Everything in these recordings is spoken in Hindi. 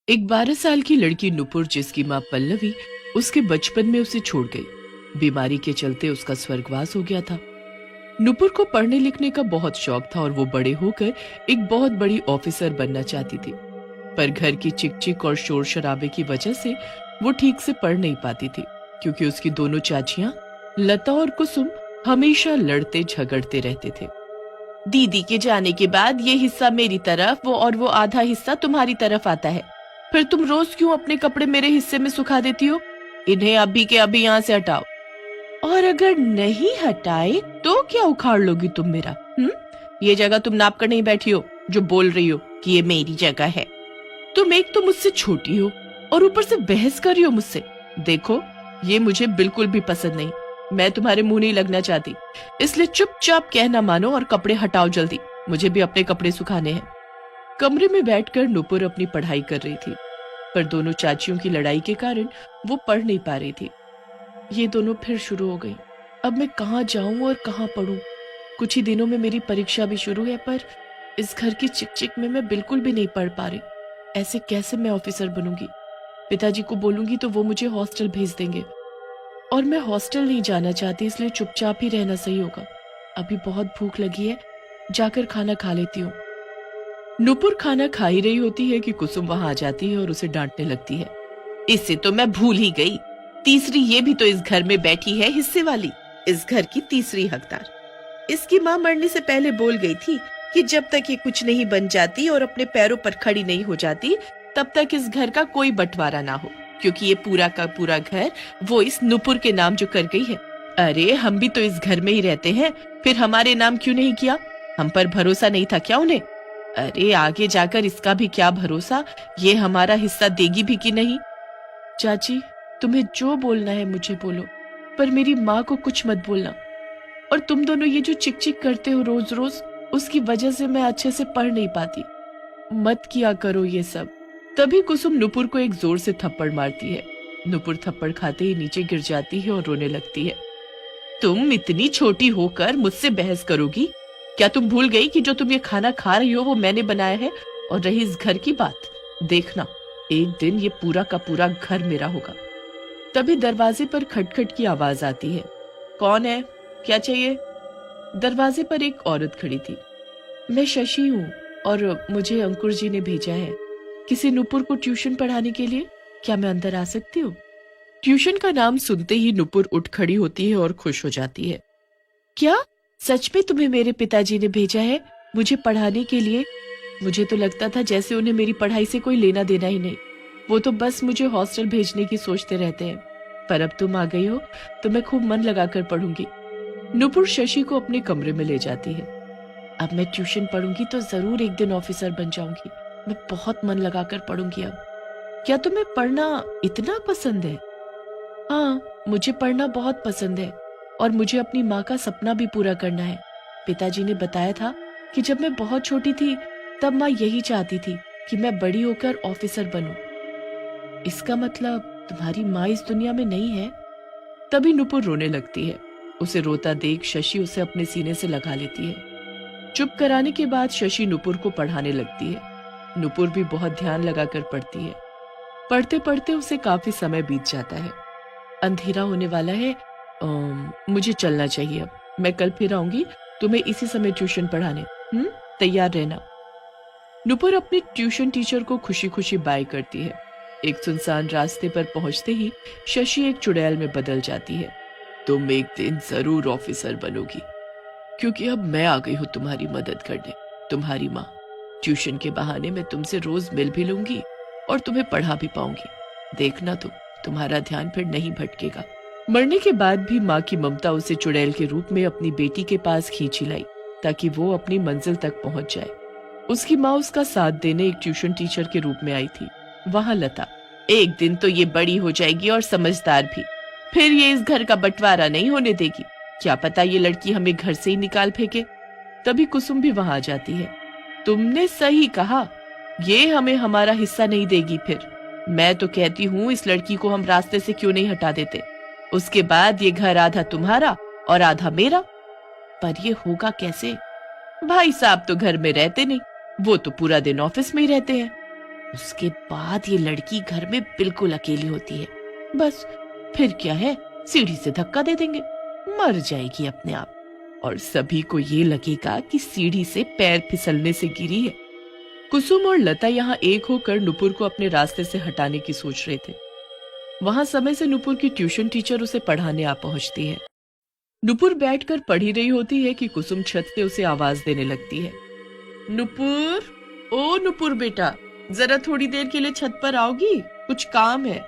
एक 12 साल की लड़की नुपुर, जिसकी माँ पल्लवी उसके बचपन में उसे छोड़ गई। बीमारी के चलते उसका स्वर्गवास हो गया था। नुपुर को पढ़ने लिखने का बहुत शौक था और वो बड़े होकर एक बहुत बड़ी ऑफिसर बनना चाहती थी। पर घर की चिक-चिक और शोर शराबे की वजह से वो ठीक से पढ़ नहीं पाती थी, क्योंकि उसकी दोनों चाचियां लता और कुसुम हमेशा लड़ते झगड़ते रहते थे। दीदी के जाने के बाद ये हिस्सा मेरी तरफ वो आधा हिस्सा तुम्हारी तरफ आता है। फिर तुम रोज क्यों अपने कपड़े मेरे हिस्से में सुखा देती हो? इन्हें अभी के अभी यहाँ से हटाओ। और अगर नहीं हटाए तो क्या उखाड़ लोगी तुम मेरा? ये जगह तुम नाप कर नहीं बैठी हो जो बोल रही हो कि ये मेरी जगह है। तुम एक तो मुझसे छोटी हो और ऊपर से बहस कर रही हो मुझसे। देखो, ये मुझे बिल्कुल भी पसंद नहीं। मैं तुम्हारे मुंह नहीं लगना चाहती, इसलिए चुपचाप कहना मानो और कपड़े हटाओ जल्दी। मुझे भी अपने कपड़े सुखाने हैं। कमरे में बैठकर नुपुर अपनी पढ़ाई कर रही थी, पर दोनों चाचियों की लड़ाई के कारण वो पढ़ नहीं पा रही थी। ये दोनों फिर शुरू हो गई। अब मैं कहाँ जाऊं और कहाँ पढ़ूं? कुछ ही दिनों में मेरी परीक्षा भी शुरू है, पर इस घर की चिक-चिक में मैं बिल्कुल भी नहीं पढ़ पा रही। ऐसे कैसे मैं ऑफिसर बनूंगी? पिताजी को बोलूंगी तो वो मुझे हॉस्टल भेज देंगे, और मैं हॉस्टल नहीं जाना चाहती, इसलिए चुपचाप ही रहना सही होगा। अभी बहुत भूख लगी है, जाकर खाना खा लेती हूँ। नुपुर खाना खा ही रही होती है कि कुसुम वहां आ जाती है और उसे डांटने लगती है। इससे तो मैं भूल ही गई, तीसरी ये भी तो इस घर में बैठी है, हिस्से वाली, इस घर की तीसरी हकदार। इसकी माँ मरने से पहले बोल गई थी कि जब तक ये कुछ नहीं बन जाती और अपने पैरों पर खड़ी नहीं हो जाती, तब तक इस घर का कोई बंटवारा ना हो, क्योंकि ये पूरा का पूरा घर वो इस नुपुर के नाम जो कर गई है। अरे हम भी तो इस घर में ही रहते हैं, फिर हमारे नाम क्यों नहीं किया? हम पर भरोसा नहीं था क्या उन्हें? अरे आगे जाकर इसका भी क्या भरोसा, ये हमारा हिस्सा देगी भी कि नहीं। चाची, तुम्हें जो बोलना है मुझे बोलो, पर मेरी माँ को कुछ मत बोलना। और तुम दोनों ये जो चिक चिक करते हो रोज रोज, उसकी वजह से मैं अच्छे से पढ़ नहीं पाती। मत किया करो ये सब। तभी कुसुम नुपुर को एक जोर से थप्पड़ मारती है। नुपुर थप्पड़ खाते ही नीचे गिर जाती है और रोने लगती है। तुम इतनी छोटी होकर मुझसे बहस करोगी? क्या तुम भूल गई कि जो तुम ये खाना खा रही हो वो मैंने बनाया है? और रही इस घर की बात, देखना एक दिन ये पूरा का पूरा घर मेरा होगा। तभी दरवाजे पर खटखट की आवाज आती है। कौन है? क्या चाहिए? दरवाजे पर एक औरत खड़ी थी। मैं शशि हूँ और मुझे अंकुर जी ने भेजा है किसी नुपुर को ट्यूशन पढ़ाने के लिए। क्या मैं अंदर आ सकती हूँ? ट्यूशन का नाम सुनते ही नुपुर उठ खड़ी होती है और खुश हो जाती है। क्या सच में तुम्हें मेरे पिताजी ने भेजा है मुझे पढ़ाने के लिए? मुझे तो लगता था जैसे उन्हें मेरी पढ़ाई से कोई लेना देना ही नहीं। वो तो बस मुझे हॉस्टल भेजने की सोचते रहते हैं। पर अब तुम आ गई हो तो मैं खूब मन लगाकर पढ़ूंगी। नुपुर शशि को अपने कमरे में ले जाती है। अब मैं ट्यूशन पढ़ूंगी तो जरूर एक दिन ऑफिसर बन जाऊंगी। मैं बहुत मन लगाकर पढ़ूंगी अब। क्या तुम्हें पढ़ना इतना पसंद है? हाँ, मुझे पढ़ना बहुत पसंद है और मुझे अपनी माँ का सपना भी पूरा करना है। पिताजी ने बताया था कि जब मैं बहुत छोटी थी तब माँ यही चाहती थी कि मैं बड़ी होकर ऑफिसर बनूं। इसका मतलब तुम्हारी माँ इस दुनिया में नहीं है? तभी नुपुर रोने लगती है। उसे रोता देख शशि उसे अपने सीने से लगा लेती है। चुप कराने के बाद शशि नुपुर को पढ़ाने लगती है। नुपुर भी बहुत ध्यान लगाकर पढ़ती है। पढ़ते पढ़ते उसे काफी समय बीत जाता है। अंधेरा होने वाला है। मुझे चलना चाहिए अब। मैं कल फिर आऊंगी तुम्हें इसी समय ट्यूशन पढ़ाने। तैयार रहना। नुपुर अपनी ट्यूशन टीचर को खुशी खुशी बाय करती है। एक सुनसान रास्ते पर पहुंचते ही शशि एक चुड़ैल में बदल जाती है। तुम एक दिन जरूर ऑफिसर बनोगी, क्योंकि अब मैं आ गई हूँ तुम्हारी मदद करने। तुम्हारी माँ, ट्यूशन के बहाने मैं तुमसे रोज मिल भी लूंगी और तुम्हें पढ़ा भी पाऊंगी। देखना तुम्हारा ध्यान फिर नहीं भटकेगा। मरने के बाद भी माँ की ममता उसे चुड़ैल के रूप में अपनी बेटी के पास खींची लाई, ताकि वो अपनी मंजिल तक पहुंच जाए। उसकी माँ उसका साथ देने एक ट्यूशन टीचर के रूप में आई थी। वहाँ लता, एक दिन तो ये बड़ी हो जाएगी और समझदार भी, फिर ये इस घर का बंटवारा नहीं होने देगी। क्या पता ये लड़की हमें घर से ही निकाल फेंके। तभी कुसुम भी वहां आ जाती है। तुमने सही कहा, ये हमें हमारा हिस्सा नहीं देगी। फिर मैं तो कहती हूँ इस लड़की को हम रास्ते से क्यों नहीं हटा देते। उसके बाद ये घर आधा तुम्हारा और आधा मेरा। पर ये होगा कैसे? भाई साहब तो घर में रहते नहीं, वो तो पूरा दिन ऑफिस में ही रहते हैं। उसके बाद ये लड़की घर में बिल्कुल अकेली होती है। बस फिर क्या है, सीढ़ी से धक्का दे देंगे, मर जाएगी अपने आप, और सभी को ये लगेगा कि सीढ़ी से पैर फिसलने से गिरी है। कुसुम और लता यहाँ एक होकर नुपुर को अपने रास्ते से हटाने की सोच रहे थे। वहां समय से नुपुर की ट्यूशन टीचर उसे पढ़ाने आ पहुंचती है। नुपुर बैठकर पढ़ ही रही होती है कि कुसुम छत से उसे आवाज देने लगती है। नुपुर, ओ नुपुर बेटा, जरा थोड़ी देर के लिए छत पर आओगी, कुछ काम है।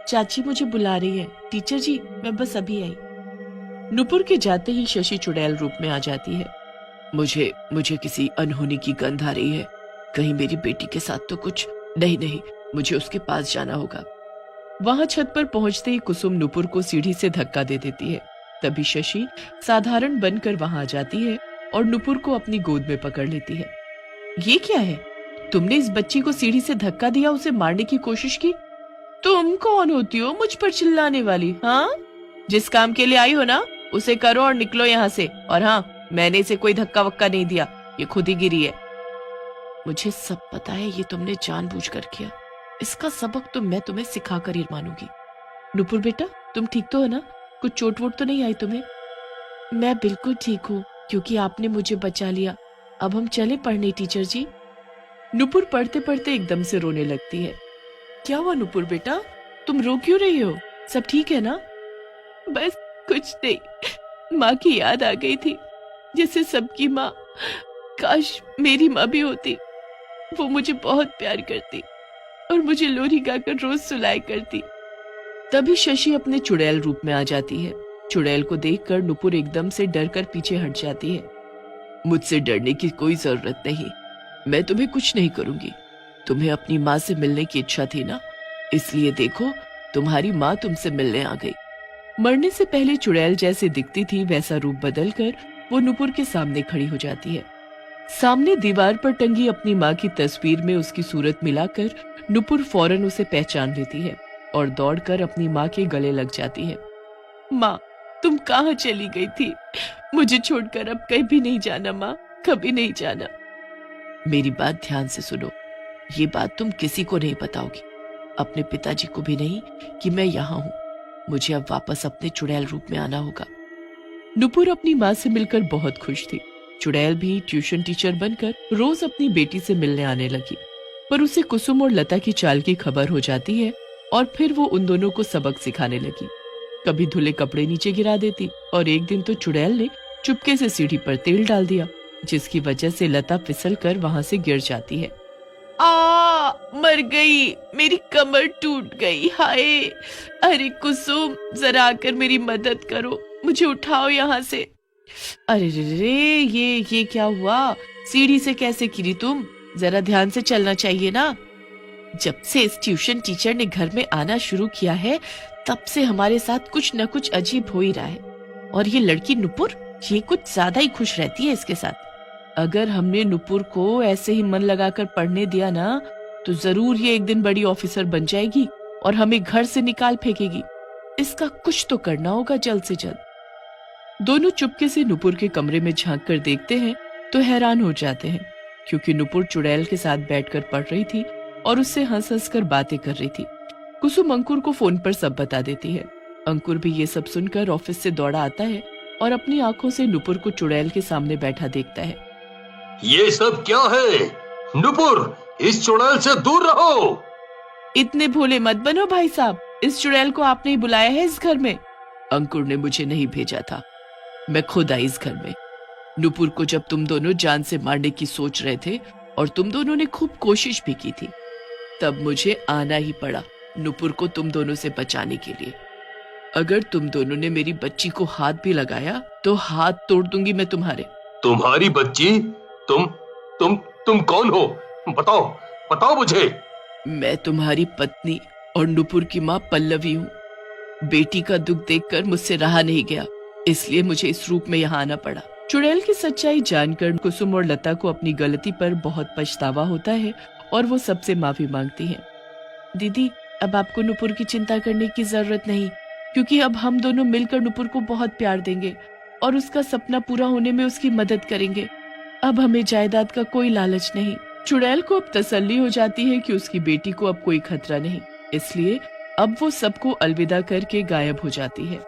चाची मुझे बुला रही है। टीचर जी, मैं बस अभी आई। नुपुर के जाते ही शशि चुड़ैल रूप में आ जाती है। मुझे किसी अनहोनी की गंध आ रही है। कहीं मेरी बेटी के साथ तो कुछ नहीं, मुझे उसके पास जाना होगा। वहां छत पर पहुंचते ही कुसुम नुपुर को सीढ़ी से धक्का दे देती है। तभी शशि साधारण बनकर वहां आ जाती है और नुपुर को अपनी गोद में पकड़ लेती है। ये क्या है? तुमने इस बच्ची को सीढ़ी से धक्का दिया, उसे मारने की कोशिश की? तुम कौन होती हो मुझ पर चिल्लाने वाली? हाँ, जिस काम के लिए आई हो ना, उसे करो और निकलो यहाँ से। और हाँ, मैंने इसे कोई धक्का वक्का नहीं दिया, ये खुद ही गिरी है। मुझे सब पता है, ये तुमने जानबूझकर किया। इसका सबक तो मैं तुम्हें सिखा कर ही मानूंगी। नुपुर बेटा, तुम ठीक तो हो ना? कुछ चोट वोट तो नहीं आई तुम्हें? मैं बिल्कुल ठीक हूँ, क्योंकि आपने मुझे बचा लिया। अब हम चले पढ़ने टीचर जी। नुपुर पढ़ते पढ़ते एकदम से रोने लगती है। क्या हुआ नुपुर बेटा, तुम रो क्यों रही हो? सब ठीक है ना? बस कुछ नहीं, माँ की याद आ गई थी, जैसे सबकी माँ। काश मेरी माँ भी होती। वो मुझे बहुत प्यार करती और मुझे लोरी गाकर रोज सुलाया करती। तभी शशि अपने चुड़ैल रूप में आ जाती है। चुड़ैल को देखकर नुपुर एकदम से डरकर पीछे हट जाती है। मुझसे डरने की कोई जरूरत नहीं, मैं तुम्हें कुछ नहीं करूंगी। तुम्हें अपनी माँ से मिलने की इच्छा थी ना, इसलिए देखो, तुम्हारी माँ तुमसे मिलने आ गई। मरने से पहले चुड़ैल जैसे दिखती थी वैसा रूप बदलकर वो नुपुर के सामने खड़ी हो जाती है। सामने दीवार पर टंगी अपनी माँ की तस्वीर में उसकी सूरत मिलाकर नुपुर फौरन उसे पहचान लेती है और दौड़कर अपनी माँ के गले लग जाती है। माँ, तुम कहाँ चली गई थी? मुझे छोड़कर अब कहीं भी नहीं जाना माँ, कभी नहीं जाना। मेरी बात ध्यान से सुनो, ये बात तुम किसी को नहीं बताओगी, अपने पिताजी को भी नहीं, कि मैं यहाँ हूँ। मुझे अब वापस अपने चुड़ैल रूप में आना होगा। नुपुर अपनी माँ से मिलकर बहुत खुश थी। चुड़ैल भी ट्यूशन टीचर बनकर रोज अपनी बेटी से मिलने आने लगी, पर उसे कुसुम और लता की चाल की खबर हो जाती है और फिर वो उन दोनों को सबक सिखाने लगी। कभी धुले कपड़े नीचे गिरा देती और एक दिन तो चुड़ैल ने चुपके से सीढ़ी पर तेल डाल दिया, जिसकी वजह से लता फिसल कर वहां से गिर जाती है। मर गई, मेरी कमर टूट गई, हाय। अरे कुसुम, जरा आकर मेरी मदद करो, मुझे उठाओ यहाँ से। अरे रे, ये क्या हुआ? सीढ़ी से कैसे गिरी तुम? जरा ध्यान से चलना चाहिए ना। जब से इस ट्यूशन टीचर ने घर में आना शुरू किया है, तब से हमारे साथ कुछ न कुछ अजीब हो ही रहा है। और ये लड़की नुपुर, ये कुछ ज्यादा ही खुश रहती है इसके साथ। अगर हमने नुपुर को ऐसे ही मन लगाकर पढ़ने दिया ना, तो जरूर ये एक दिन बड़ी ऑफिसर बन जाएगी और हमें घर से निकाल फेंकेगी। इसका कुछ तो करना होगा जल्द से जल्द। दोनों चुपके से नुपुर के कमरे में झांक कर देखते हैं तो हैरान हो जाते हैं, क्योंकि नुपुर चुड़ैल के साथ बैठकर पढ़ रही थी और उससे हंस हंस कर बातें कर रही थी। कुसुम अंकुर को फोन पर सब बता देती है। अंकुर भी ये सब सुनकर ऑफिस से दौड़ा आता है और अपनी आंखों से नुपुर को चुड़ैल के सामने बैठा देखता है। ये सब क्या है? नुपुर, इस चुड़ैल से दूर रहो। इतने भोले मत बनो भाई साहब, इस चुड़ैल को आपने ही बुलाया है इस घर में। अंकुर ने मुझे नहीं भेजा था, मैं खुद आई इस घर में। नुपुर को जब तुम दोनों जान से मारने की सोच रहे थे और तुम दोनों ने खूब कोशिश भी की थी, तब मुझे आना ही पड़ा नुपुर को तुम दोनों से बचाने के लिए। अगर तुम दोनों ने मेरी बच्ची को हाथ भी लगाया तो हाथ तोड़ दूंगी मैं तुम्हारे। तुम्हारी बच्ची? तुम कौन हो? बताओ मुझे। मैं तुम्हारी पत्नी और नुपुर की माँ पल्लवी हूँ। बेटी का दुख देखकर मुझसे रहा नहीं गया, इसलिए मुझे इस रूप में यहाँ आना पड़ा। चुड़ैल की सच्चाई जानकर कुसुम और लता को अपनी गलती पर बहुत पछतावा होता है और वो सबसे माफी मांगती हैं। दीदी, अब आपको नुपुर की चिंता करने की जरूरत नहीं, क्योंकि अब हम दोनों मिलकर नुपुर को बहुत प्यार देंगे और उसका सपना पूरा होने में उसकी मदद करेंगे। अब हमें जायदाद का कोई लालच नहीं, चुड़ैल को अब तसल्ली हो जाती है कि उसकी बेटी को अब कोई खतरा नहीं, इसलिए अब वो सबको अलविदा करके गायब हो जाती है।